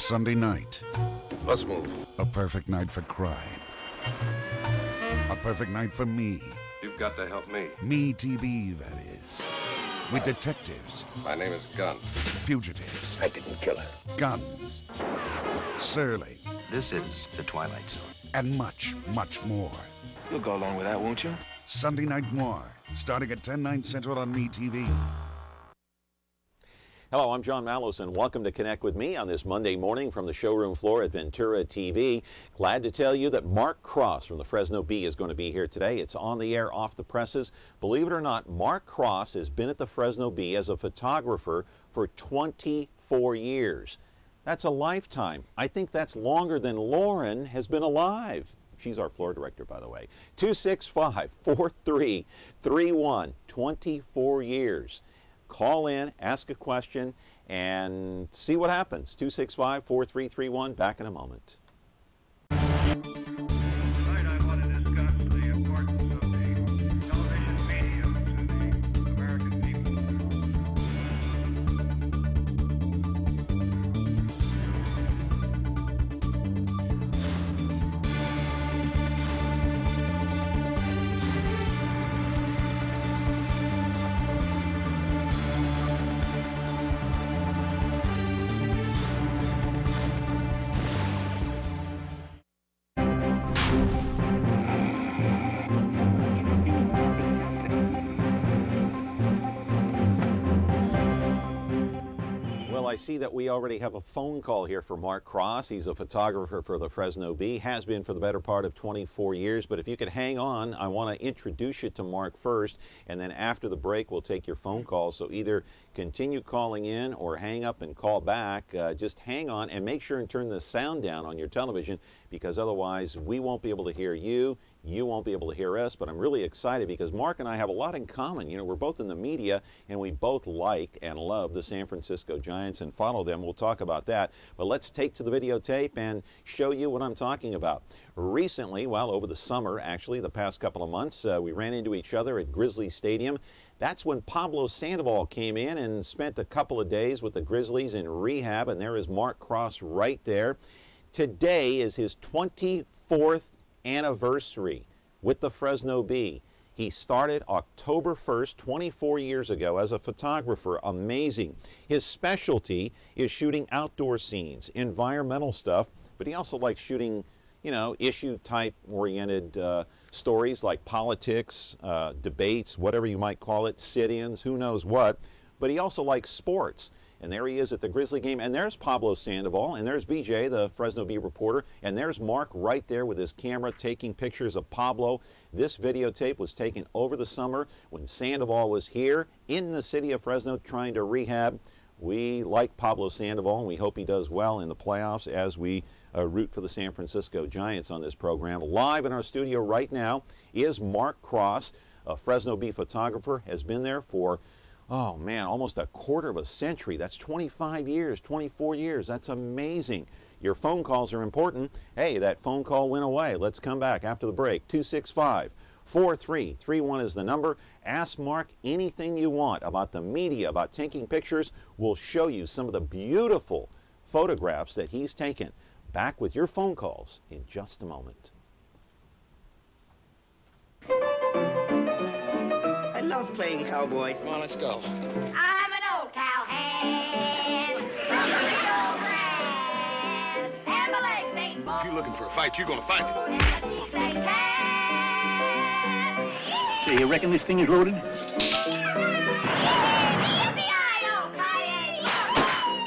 Sunday night. Let's move. A perfect night for crime. A perfect night for me. You've got to help me. Me TV, that is. With detectives. My name is Gunn. Fugitives. I didn't kill her. Guns. Surly. This is the Twilight Zone. And much, much more. You'll go along with that, won't you? Sunday Night Noir, starting at 10/9 Central on Me TV. Hello, I'm John Malos, and welcome to Connect with me on this Monday morning from the showroom floor at Ventura TV. Glad to tell you that Mark Crosse from the Fresno Bee is going to be here today. It's on the air, off the presses. Believe it or not, Mark Crosse has been at the Fresno Bee as a photographer for 24 years. That's a lifetime. I think that's longer than Lauren has been alive. She's our floor director, by the way. 265-4331, 24 years. Call in, ask a question, and see what happens. 265-4331, back in a moment. Tonight I want to discuss the importance of the television medium to the American people. I see that we already have a phone call here for Mark Crosse. He's a photographer for the Fresno Bee, has been for the better part of 24 years. But if you could hang on, I want to introduce you to Mark first, and then after the break, we'll take your phone call. So either continue calling in or hang up and call back. Just hang on and make sure and turn the sound down on your television, because otherwise we won't be able to hear you. You won't be able to hear us, but I'm really excited because Mark and I have a lot in common. You know, we're both in the media, and we both like and love the San Francisco Giants and follow them. We'll talk about that. But let's take to the videotape and show you what I'm talking about. Recently, well, over the summer, actually, the past couple of months, we ran into each other at Grizzlies Stadium. That's when Pablo Sandoval came in and spent a couple of days with the Grizzlies in rehab, and there is Mark Crosse right there. Today is his 24th anniversary with the Fresno Bee. He started October 1st, 24 years ago as a photographer. Amazing. His specialty is shooting outdoor scenes, environmental stuff, but he also likes shooting, you know, issue-type oriented stories like politics, debates, whatever you might call it, sit-ins, who knows what. But he also likes sports. And there he is at the Grizzly game, and there's Pablo Sandoval, and there's BJ, the Fresno Bee reporter, and there's Mark right there with his camera taking pictures of Pablo. This videotape was taken over the summer when Sandoval was here in the city of Fresno trying to rehab. We like Pablo Sandoval, and we hope he does well in the playoffs as we root for the San Francisco Giants on this program. Live in our studio right now is Mark Crosse, a Fresno Bee photographer, has been there for, oh man, almost a quarter of a century. That's 25 years, 24 years. That's amazing. Your phone calls are important. Hey, that phone call went away. Let's come back after the break. 265-4331 is the number. Ask Mark anything you want about the media, about taking pictures. We'll show you some of the beautiful photographs that he's taken. Back with your phone calls in just a moment. I love playing cowboy. Come on, let's go. I'm an old cowhand from the big old ranch, and my legs ain't bone. If you're looking for a fight, you're gonna find it. And my teeth ain't bad. So you reckon this thing is loaded? Yippee-yi-yo, Cayenne!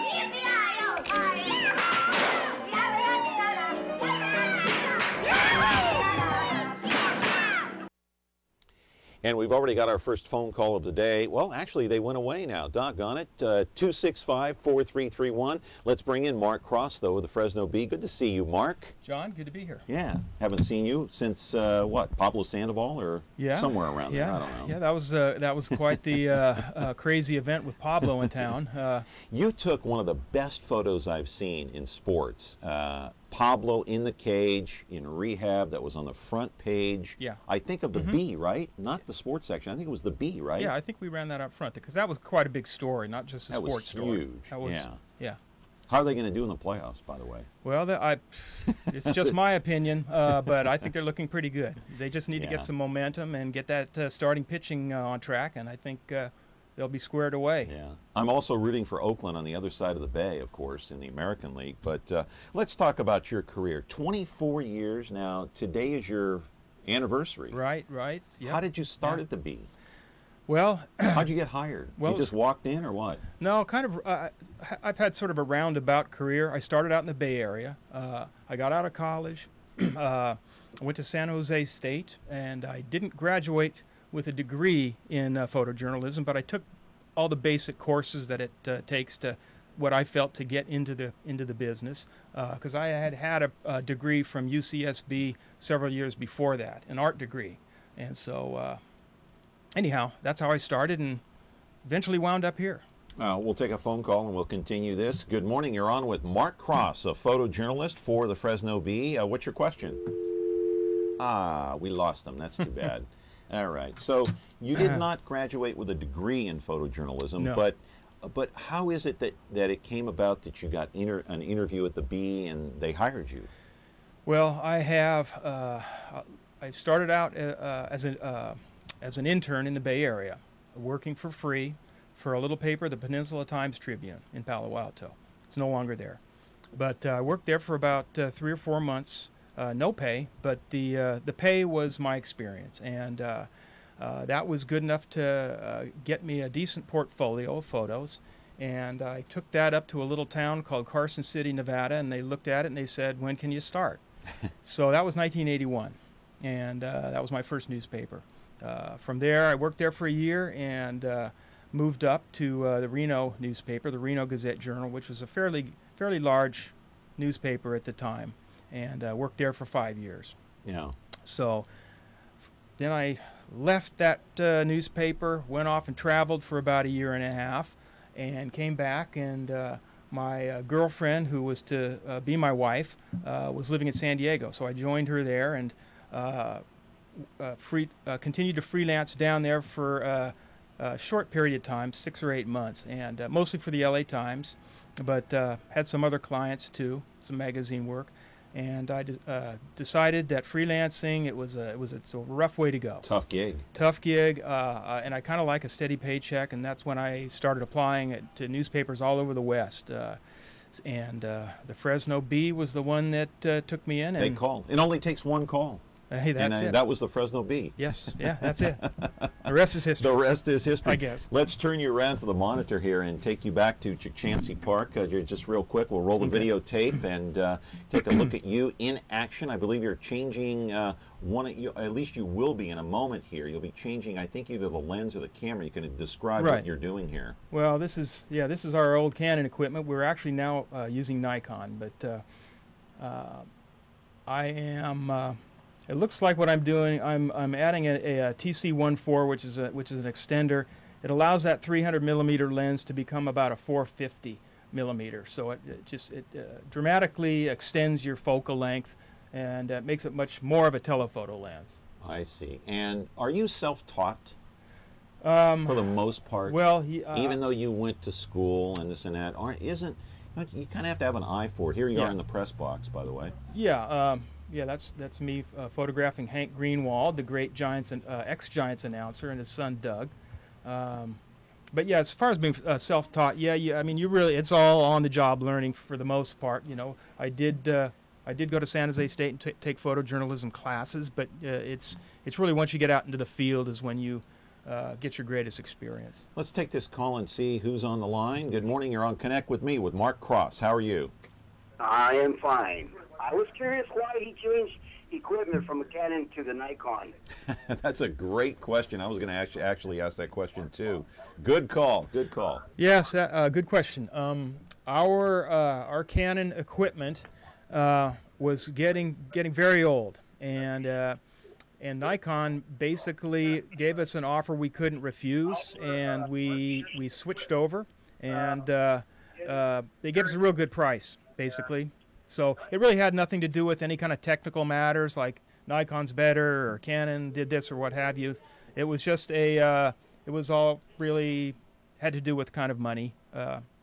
Yippee-yi-yo, Cayenne! And we've already got our first phone call of the day. Well, actually, they went away now. Doggone it. 265-4331. Let's bring in Mark Crosse, though, of the Fresno Bee. Good to see you, Mark. John, good to be here. Yeah. Haven't seen you since, what, Pablo Sandoval or somewhere around there? I don't know. Yeah, that was quite the crazy event with Pablo in town. You took one of the best photos I've seen in sports. Pablo in the cage, in rehab, that was on the front page. Yeah. I think of the Bee, right? Not the sports section. I think it was the Bee, right? Yeah, I think we ran that up front because that was quite a big story, not just a sports story. Huge. That was huge. Yeah. How are they going to do in the playoffs, by the way? Well, it's just my opinion, but I think they're looking pretty good. They just need to Yeah. get some momentum and get that starting pitching on track, and I think they'll be squared away. Yeah. I'm also rooting for Oakland on the other side of the bay, of course, in the American League. But let's talk about your career. 24 years now. Today is your anniversary. Right, right. Yep. How did you start Yeah. at the Bee? Well, How'd you get hired? Well, You just walked in or what? no, kind of. I've had sort of a roundabout career. I started out in the Bay Area. I got out of college. I went to San Jose State, and I didn't graduate with a degree in photojournalism, but I took all the basic courses that it takes to what I felt to get into the business, because I had a degree from UCSB several years before that, an art degree, and so anyhow, that's how I started and eventually wound up here. We'll take a phone call and we'll continue this. Good morning. You're on with Mark Crosse, a photojournalist for the Fresno Bee. What's your question? We lost him. That's too bad. All right. So you did not graduate with a degree in photojournalism, No. but how is it that it came about that you got an interview at the Bee and they hired you? Well, I started out as an intern in the Bay Area, working for free for a little paper, the Peninsula Times-Tribune in Palo Alto. It's no longer there. But I worked there for about 3 or 4 months, no pay, but the pay was my experience. And that was good enough to get me a decent portfolio of photos. And I took that up to a little town called Carson City, Nevada, and they looked at it and they said, "When can you start?" So that was 1981, and that was my first newspaper. From there, I worked there for a year and moved up to the Reno newspaper, the Reno Gazette-Journal, which was a fairly large newspaper at the time, and worked there for 5 years. Yeah. So then I left that newspaper, went off and traveled for about a year and a half, and came back, and my girlfriend, who was to be my wife, was living in San Diego, so I joined her there and continued to freelance down there for a short period of time, 6 or 8 months, and mostly for the LA Times, but had some other clients too, some magazine work, and I decided that freelancing it's a rough way to go. Tough gig. Tough gig, and I kind of like a steady paycheck, and that's when I started applying to newspapers all over the West. And the Fresno Bee was the one that took me in. They called. It only takes one call. Hey, that's it. That was the Fresno Bee. Yes, yeah, that's it. The rest is history. The rest is history. I guess. Let's turn you around to the monitor here and take you back to Chachansey Park. Just real quick, we'll roll the videotape and take a look at you in action. I believe you're changing at least you will be in a moment here. You'll be changing, I think, either the lens or the camera. You can describe what you're doing here. Well, this is our old Canon equipment. We're actually now using Nikon, but I am. It looks like what I'm doing. I'm adding a TC14, which is an extender. It allows that 300 millimeter lens to become about a 450 millimeter. So it dramatically extends your focal length, and makes it much more of a telephoto lens. I see. And are you self-taught for the most part? Well, even though you went to school and this and that, you kind of have to have an eye for it. Here you are in the press box, by the way. Yeah. Yeah, that's me photographing Hank Greenwald, the great Giants and ex-Giants announcer, and his son Doug. But yeah, as far as being self-taught, I mean, it's all on-the-job learning for the most part. You know, I did go to San Jose State and take photojournalism classes, but it's really once you get out into the field is when you get your greatest experience. Let's take this call and see who's on the line. Good morning. You're on Connect with Me with Mark Crosse. How are you? I am fine. I was curious why he changed equipment from a Canon to the Nikon. That's a great question. I was going to actually ask that question too. Good call. Good call. Yes, good question. Our Canon equipment was getting very old, and Nikon basically gave us an offer we couldn't refuse, and we switched over, and they gave us a real good price, basically. So it really had nothing to do with any kind of technical matters like Nikon's better or Canon did this or what have you. It was just it was all really had to do with kind of money.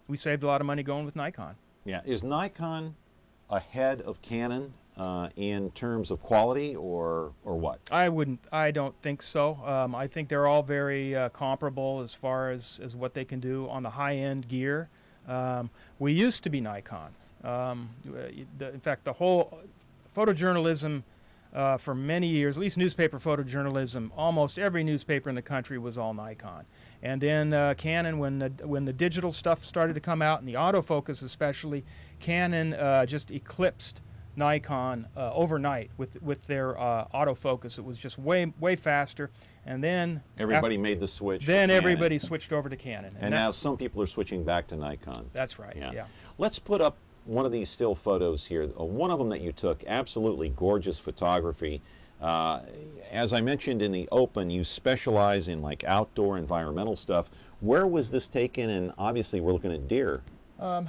We saved a lot of money going with Nikon. Yeah. Is Nikon ahead of Canon in terms of quality, or what? I don't think so. I think they're all very comparable as far as what they can do on the high-end gear. We used to be Nikon. In fact, the whole photojournalism for many years, at least newspaper photojournalism, almost every newspaper in the country was all Nikon. And then Canon, when the digital stuff started to come out, and the autofocus especially, Canon just eclipsed Nikon overnight with their autofocus. It was just way faster. And then everybody made the switch. Then everybody switched over to Canon. And now some people are switching back to Nikon. That's right. Yeah. Let's put up one of these still photos here. One of them that you took, absolutely gorgeous photography. As I mentioned in the open, you specialize in like outdoor environmental stuff. Where was this taken? And obviously we're looking at deer. The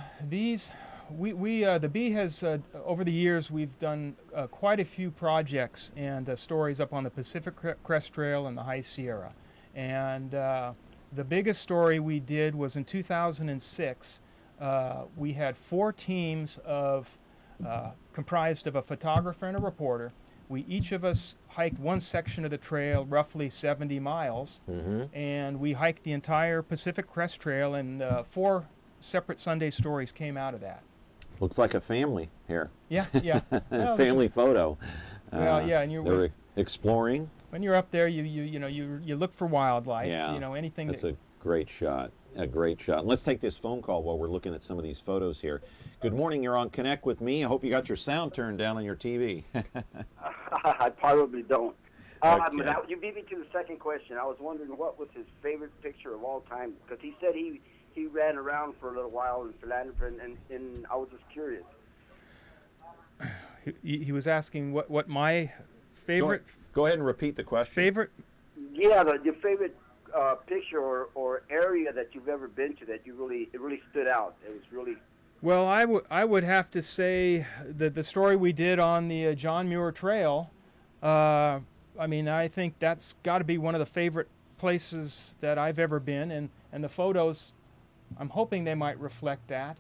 Bee has, over the years, we've done quite a few projects and stories up on the Pacific Crest Trail and the High Sierra. And the biggest story we did was in 2006. We had 4 teams comprised of a photographer and a reporter. Each of us hiked one section of the trail, roughly 70 miles, and we hiked the entire Pacific Crest Trail, and 4 separate Sunday stories came out of that. Looks like a family here. Yeah. Well, family photo. Well, yeah, and they're exploring. When you're up there, you look for wildlife. Yeah, anything. That's a great shot. A great shot. And let's take this phone call while we're looking at some of these photos here. Good morning. You're on Connect with Me. I hope you got your sound turned down on your TV. I probably don't. Okay. You beat me to the second question. I was wondering what was his favorite picture of all time, because he said he ran around for a little while in philanthropy, and I was just curious. He was asking what my favorite. Go ahead and repeat the question. Favorite. Yeah, your favorite picture or area that you've ever been to that it really stood out. It was really. Well, I would have to say that the story we did on the John Muir Trail. I mean, I think that's got to be one of the favorite places that I've ever been, and the photos, I'm hoping they might reflect that.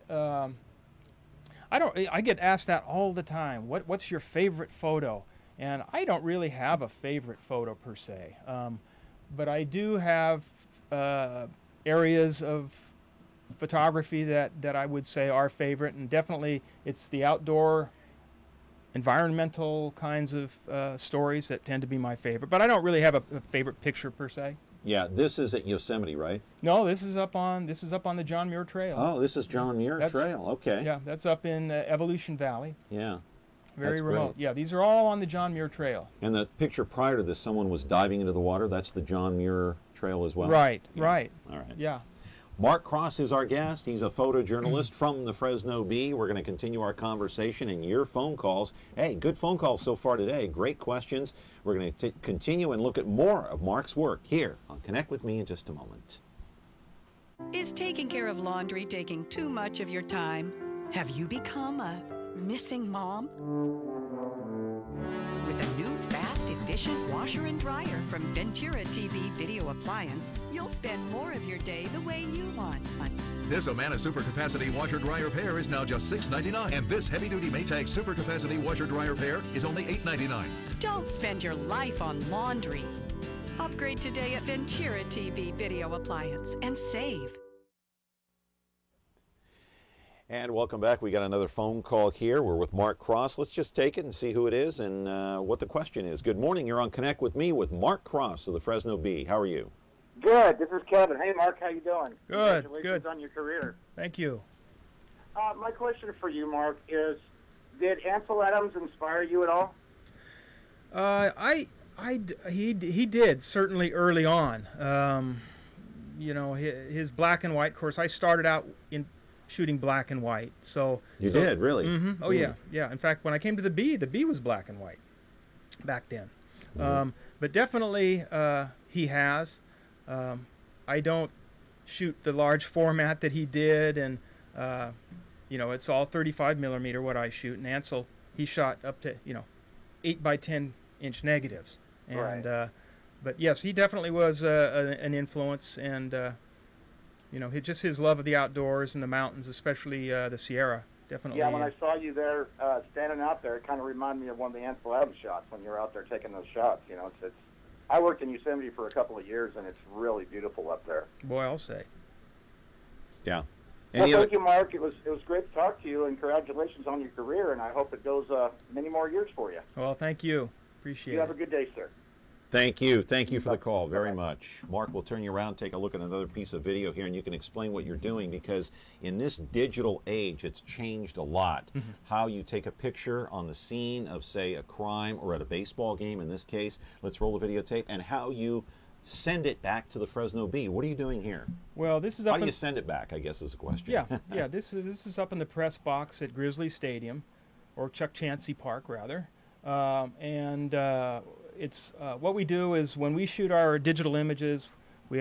I get asked that all the time. What's your favorite photo? And I don't really have a favorite photo per se, but I do have areas of photography that I would say are favorite, and definitely it's the outdoor environmental kinds of stories that tend to be my favorite. But I don't really have a favorite picture per se. Yeah, this is at Yosemite, right? No, this is up on the John Muir Trail. Oh, this is John Muir Trail. Okay. Yeah, that's up in Evolution Valley. Yeah. Very That's remote. great. Yeah, these are all on the John Muir Trail. And the picture prior to this, someone was diving into the water. That's the John Muir Trail as well. Right. Yeah. Right. All right. Yeah. Mark Crosse is our guest. He's a photojournalist from the Fresno Bee. We're going to continue our conversation and your phone calls. Hey, good phone calls so far today. Great questions. We're going to continue and look at more of Mark's work here on Connect with Me in just a moment. Is taking care of laundry taking too much of your time? Have you become a missing mom? With a new, fast, efficient washer and dryer from Ventura TV Video Appliance, you'll spend more of your day the way you want. This Amana Super Capacity Washer Dryer Pair is now just $6.99, and this heavy-duty Maytag Super Capacity Washer Dryer Pair is only $8.99. Don't spend your life on laundry. Upgrade today at Ventura TV Video Appliance and save. And welcome back. We got another phone call here. We're with Mark Crosse. Let's just take it and see who it is and what the question is. Good morning. You're on Connect with Me with Mark Crosse of the Fresno Bee. How are you? Good. This is Kevin. Hey, Mark. How you doing? Good. Congratulations on your career. Thank you. My question for you, Mark, is: did Ansel Adams inspire you at all? He did, certainly early on. You know, his black and white course. I started out in shooting black and white. So you did, really? Mm-hmm. Oh, yeah. In fact, when I came to the Bee was black and white back then. But definitely he has. I don't shoot the large format that he did, and you know, it's all 35 millimeter what I shoot. And Ansel, he shot up to 8 by 10 inch negatives. And right. But yes, he definitely was an influence, and you know, just his love of the outdoors and the mountains, especially the Sierra, definitely. Yeah, when I saw you there standing out there, it kind of reminded me of one of the Ansel Adams shots when you're out there taking those shots. You know, it's I worked in Yosemite for a couple of years, and it's really beautiful up there. Boy, I'll say. Yeah. Well, thank you, Mark. It was great to talk to you, and congratulations on your career, and I hope it goes many more years for you. Well, thank you. Appreciate it. You have a good day, sir. Thank you. Thank you for the call very much. Mark, we'll turn you around, take a look at another piece of video here, and you can explain what you're doing, because in this digital age, it's changed a lot. How you take a picture on the scene of, say, a crime or at a baseball game, in this case, let's roll the videotape, and how you send it back to the Fresno Bee. What are you doing here? Well, this is how up do you send it back, I guess is the question. Yeah, this is up in the press box at Grizzly Stadium, or Chuck Chansey Park, rather. It's what we do is when we shoot our digital images, we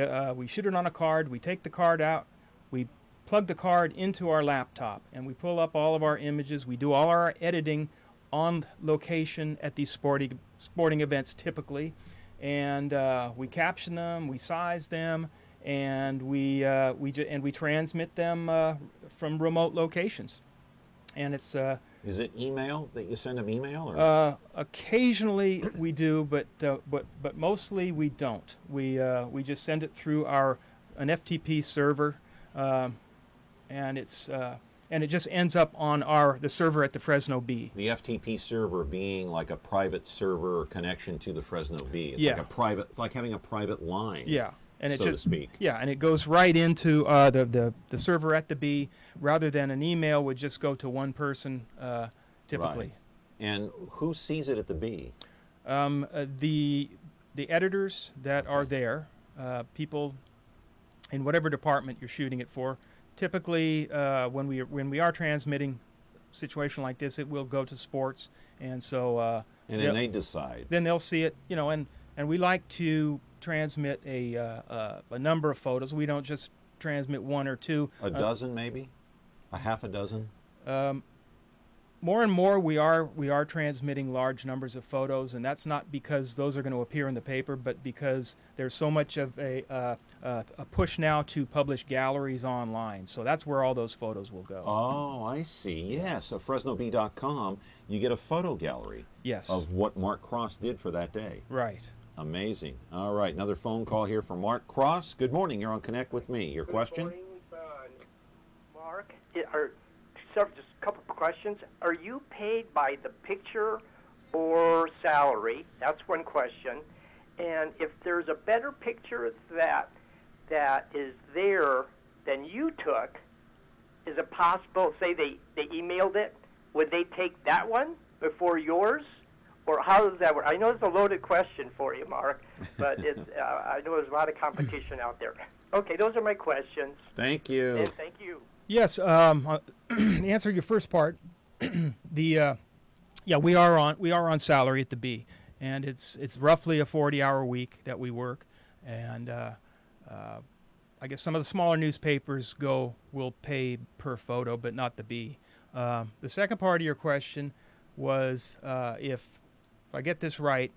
shoot it on a card. We take the card out, we plug the card into our laptop, and we pull up all of our images. We do all our editing on location at these sporting events typically, and we caption them, we size them, and we transmit them from remote locations. And it's is it email that you send them email? Or? Occasionally we do, but mostly we don't. We just send it through an FTP server, and it just ends up on the server at the Fresno Bee. The FTP server being like a private server connection to the Fresno Bee. It's Yeah. like a private. It's like having a private line. Yeah. And it so to speak. Yeah, and it goes right into the server at the Bee, rather than an email would just go to one person typically. Right. And who sees it at the Bee? The editors that are there, people in whatever department you're shooting it for. Typically, when we are transmitting a situation like this, it will go to sports, and so. And then they decide. Then they'll see it, and we like to transmit a number of photos. We don't just transmit one or two. A dozen, maybe? A half a dozen? More and more we are transmitting large numbers of photos, and that's not because those are going to appear in the paper, but because there's so much of a push now to publish galleries online. So that's where all those photos will go. Oh, I see. Yeah, so FresnoBee.com, you get a photo gallery. Yes. Of what Mark Crosse did for that day. Right. Amazing. All right, another phone call here from Mark Crosse. Good morning. You're on Connect with Me. Your question? Good morning, Mark. Just a couple of questions. Are you paid by the picture or salary? That's one question. And if there's a better picture that is there than you took, is it possible, say they emailed it, would they take that one before yours? Or how does that work? I know it's a loaded question for you, Mark, but I know there's a lot of competition out there. Okay, those are my questions. Thank you. And thank you. Yes. To answer your first part, we are on salary at the Bee, and it's roughly a 40-hour week that we work, and I guess some of the smaller newspapers will pay per photo, but not the Bee. The second part of your question was if I get this right,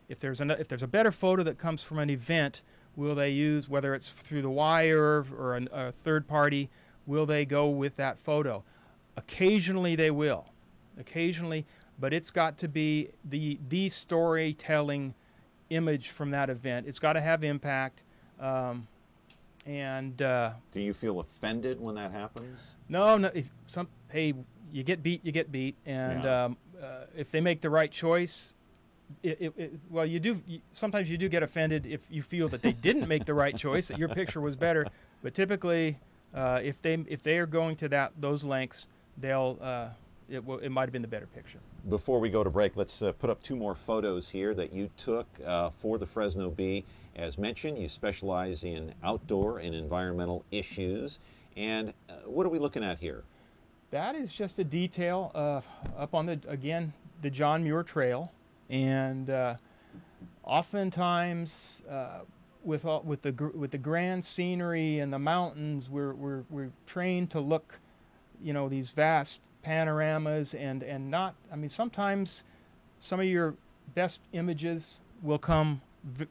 if there's a better photo that comes from an event, will they use, whether it's through the wire or a third party, will they go with that photo? Occasionally they will, but it's got to be the storytelling image from that event. It's got to have impact. Do you feel offended when that happens? No. Hey, you get beat, and yeah. If they make the right choice, well, sometimes you do get offended if you feel that they didn't make the right choice, that your picture was better. But typically, if they are going to those lengths, it might have been the better picture. Before we go to break, let's put up two more photos here that you took for the Fresno Bee. As mentioned, you specialize in outdoor and environmental issues. And what are we looking at here? That is just a detail up on the John Muir Trail, and oftentimes with the grand scenery and the mountains, we're trained to look, these vast panoramas and not. I mean, sometimes some of your best images will come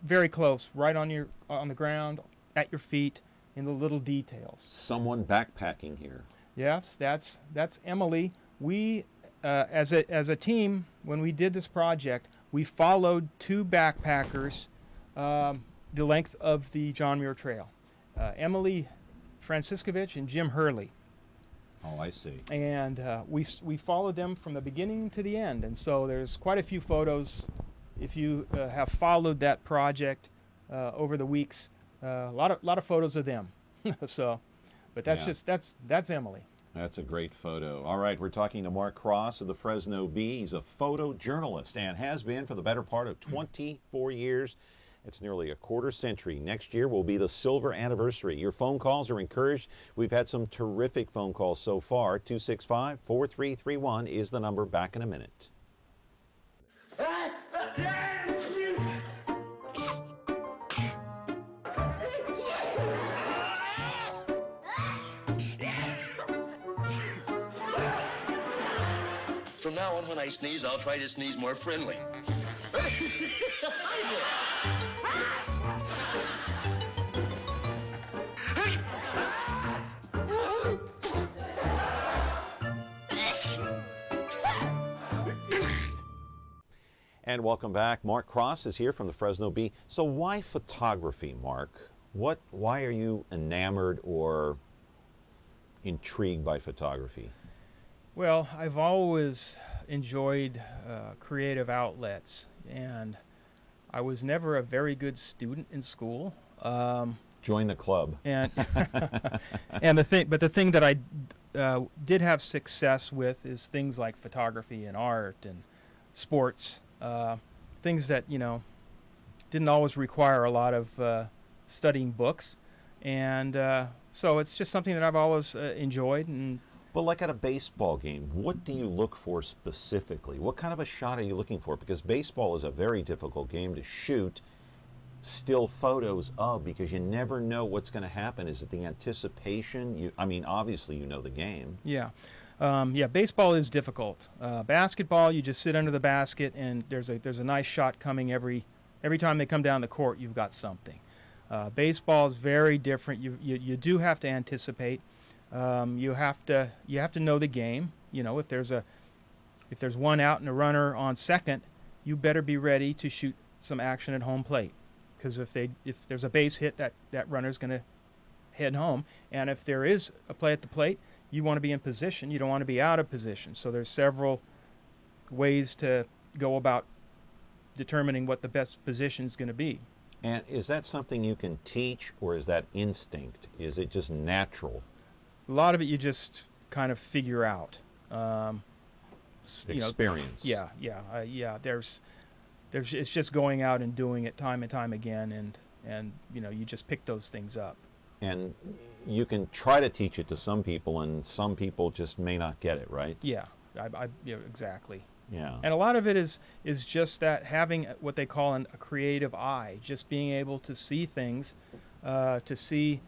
very close, right on the ground, at your feet, in the little details. Someone backpacking here. Yes, that's Emily. We, as a team, when we did this project, we followed two backpackers the length of the John Muir Trail, Emily Franciscovich and Jim Hurley. Oh, I see. And we followed them from the beginning to the end, and so there's quite a few photos. If you have followed that project over the weeks, a lot of photos of them. So, but that's that's Emily. That's a great photo. All right, we're talking to Mark Crosse of the Fresno Bee. He's a photojournalist and has been for the better part of 24 years. It's nearly a quarter century. Next year will be the silver anniversary. Your phone calls are encouraged. We've had some terrific phone calls so far. 265-4331 is the number. Back in a minute. From now on, when I sneeze, I'll try to sneeze more friendly. And welcome back. Mark Crosse is here from the Fresno Bee. So why photography, Mark? Why are you enamored or intrigued by photography? Well, I've always enjoyed creative outlets, and I was never a very good student in school. Join the club. And and the thing that I did have success with is things like photography and art and sports, things that didn't always require a lot of studying books, and so it's just something that I've always enjoyed. And but like at a baseball game, what do you look for specifically? What kind of a shot are you looking for? Because baseball is a very difficult game to shoot still photos of, because you never know what's going to happen. Is it the anticipation? I mean, obviously you know the game. Yeah. Yeah, baseball is difficult. Basketball, you just sit under the basket, and there's a nice shot coming every time they come down the court. You've got something. Baseball is very different. You do have to anticipate. You have to know the game. If there's one out and a runner on second, you better be ready to shoot some action at home plate, because if there's a base hit, that runner's going to head home, and if there is a play at the plate, you want to be in position. You don't want to be out of position. So there's several ways to go about determining what the best position is going to be. And is that something you can teach, or is that instinct? Is it just natural? A lot of it you just kind of figure out. Experience. Yeah. It's just going out and doing it time and time again, and you just pick those things up. And you can try to teach it to some people, and some people just may not get it, right? Yeah, exactly. Yeah. And a lot of it is just that having what they call a creative eye, just being able to see things, to see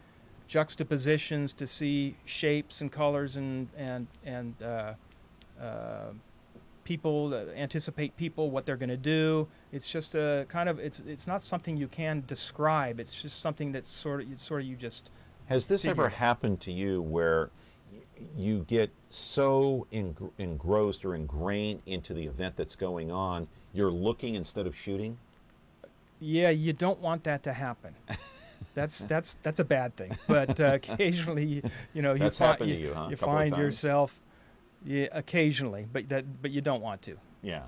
juxtapositions, to see shapes and colors and people, anticipate people, what they're going to do. It's just a kind of, it's not something you can describe. It's just something that's sort of you just Has this ever happened to you where you get so engrossed or ingrained into the event that's going on, you're looking instead of shooting? Yeah, you don't want that to happen. That's a bad thing. But occasionally, That's happened to you, huh? You find yourself, occasionally, but you don't want to. Yeah.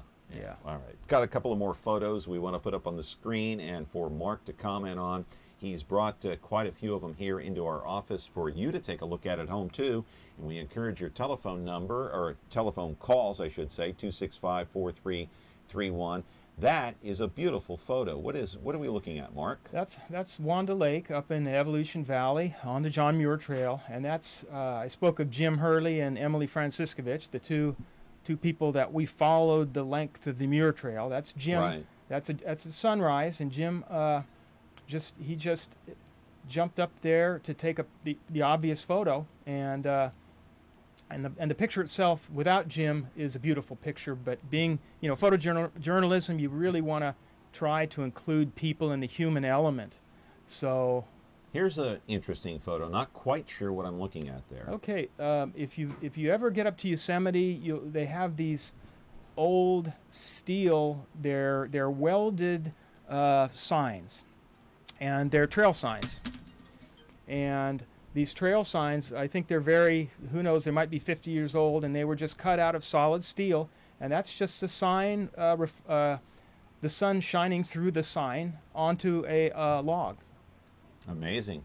All right. Got a couple of more photos we want to put up on the screen and for Mark to comment on. He's brought quite a few of them here into our office for you to take a look at home too. And we encourage your telephone number, or telephone calls, I should say, 265-4331. That is a beautiful photo. What are we looking at, Mark? That's Wanda Lake up in the Evolution Valley on the John Muir Trail, and that's I spoke of Jim Hurley and Emily Franciscovich, the two people that we followed the length of the Muir Trail. That's Jim. Right. That's a sunrise, and Jim just jumped up there to take the obvious photo, and the picture itself without Jim is a beautiful picture. But being photojournalism, you really want to try to include people in the human element. So Here's an interesting photo. Not quite sure what I'm looking at there. Okay, if you ever get up to Yosemite, they have these old steel. They're welded signs, and they're trail signs. And these trail signs, I think they're who knows, they might be 50 years old, and they were just cut out of solid steel. And that's just a sign, the sun shining through the sign onto a log. Amazing.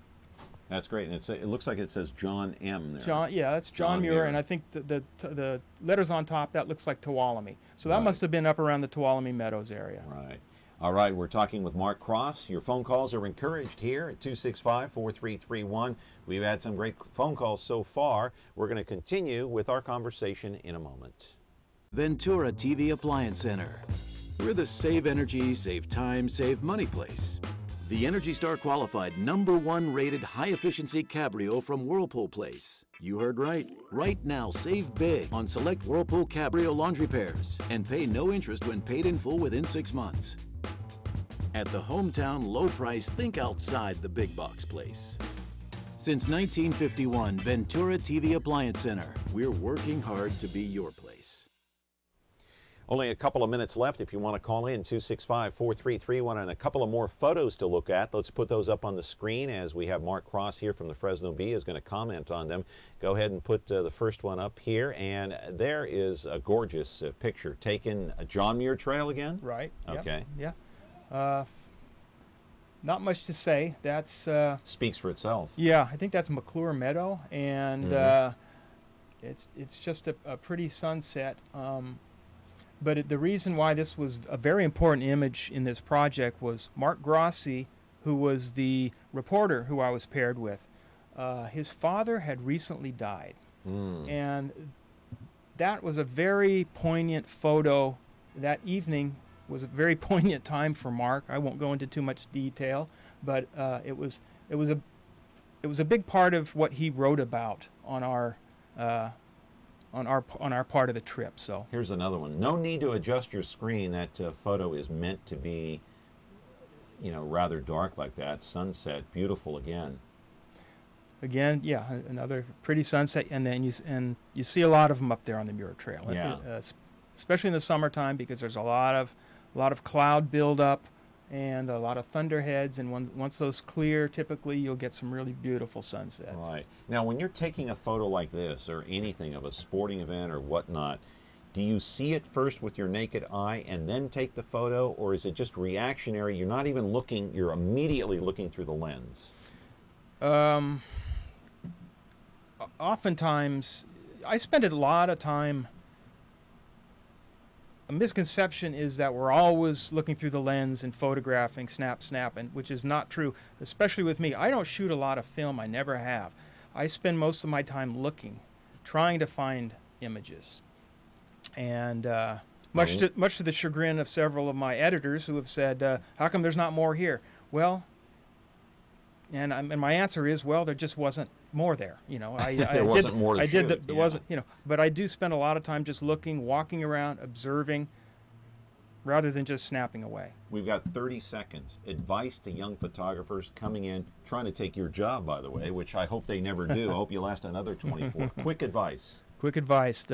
That's great. And it looks like it says John M. there. John, yeah, that's John Muir, and I think the letters on top, that looks like Tuolumne. So that must have been up around the Tuolumne Meadows area. Right. All right, we're talking with Mark Crosse. Your phone calls are encouraged here at 265-4331. We've had some great phone calls so far. We're going to continue with our conversation in a moment. Ventura TV Appliance Center. We're the save energy, save time, save money place. The Energy Star qualified #1 rated high-efficiency Cabrio from Whirlpool Place. You heard right. Right now, save big on select Whirlpool Cabrio laundry pairs and pay no interest when paid in full within 6 months. At the hometown low price, think outside the big box place. Since 1951, Ventura TV Appliance Center. We're working hard to be your place. Only a couple of minutes left if you want to call in, 265-4331, and a couple of more photos to look at. Let's put those up on the screen as we have Mark Crosse here from the Fresno Bee is going to comment on them. Go ahead and put the first one up here, and there is a gorgeous picture taken. John Muir Trail again? Right. Okay. Yep. Yeah. Not much to say. That's speaks for itself. Yeah, I think that's McClure Meadow, and it's just a pretty sunset. But the reason why this was a very important image in this project was Mark Crosse, who was the reporter who I was paired with. His father had recently died, and that was a very poignant photo. That evening was a very poignant time for Mark. I won't go into too much detail, but it was a big part of what he wrote about on our part of the trip. So here's another one. No need to adjust your screen. That photo is meant to be, you know, rather dark like that. Sunset, beautiful again. Again, yeah, another pretty sunset, and then you see a lot of them up there on the Muir Trail. Yeah. Especially in the summertime, because there's a lot of cloud buildup and a lot of thunderheads, and once those clear, typically you'll get some really beautiful sunsets. Right. Now, when you're taking a photo like this, or anything of a sporting event or whatnot, do you see it first with your naked eye and then take the photo, or is it just reactionary? You're not even looking, you're immediately looking through the lens. Oftentimes, I spend a lot of time. A misconception is that we're always looking through the lens and photographing, snap, and which is not true, especially with me. I don't shoot a lot of film. I never have. I spend most of my time looking, trying to find images. And much to the chagrin of several of my editors who have said, how come there's not more here? Well, and my answer is, well, there just wasn't more there. You know, there wasn't more to shoot. There wasn't, you know, but I do spend a lot of time just looking, walking around, observing, rather than just snapping away. We've got 30 seconds. Advice to young photographers coming in, trying to take your job, by the way, which I hope they never do. I hope you last another 24. Quick advice. Quick advice.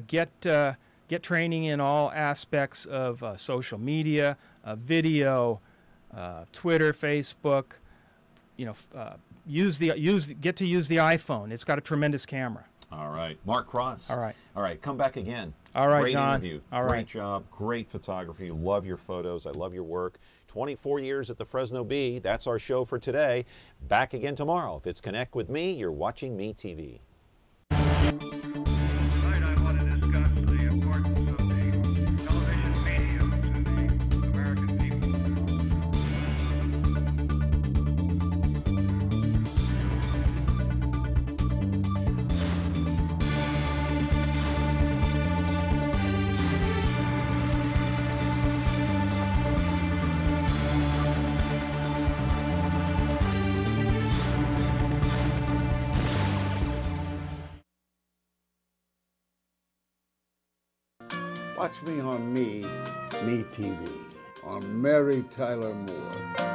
Get training in all aspects of social media, video, Twitter, Facebook. You know, get to use the iPhone. It's got a tremendous camera. All right, Mark Crosse. All right, come back again. All right, great John. Interview. All great right. job, great photography. Love your photos. I love your work. 24 years at the Fresno Bee. That's our show for today. Back again tomorrow. If it's Connect with me, you're watching Me TV. Tonight I want to discuss the importance of the television medium to the American people. Watch me on Me TV, on Mary Tyler Moore.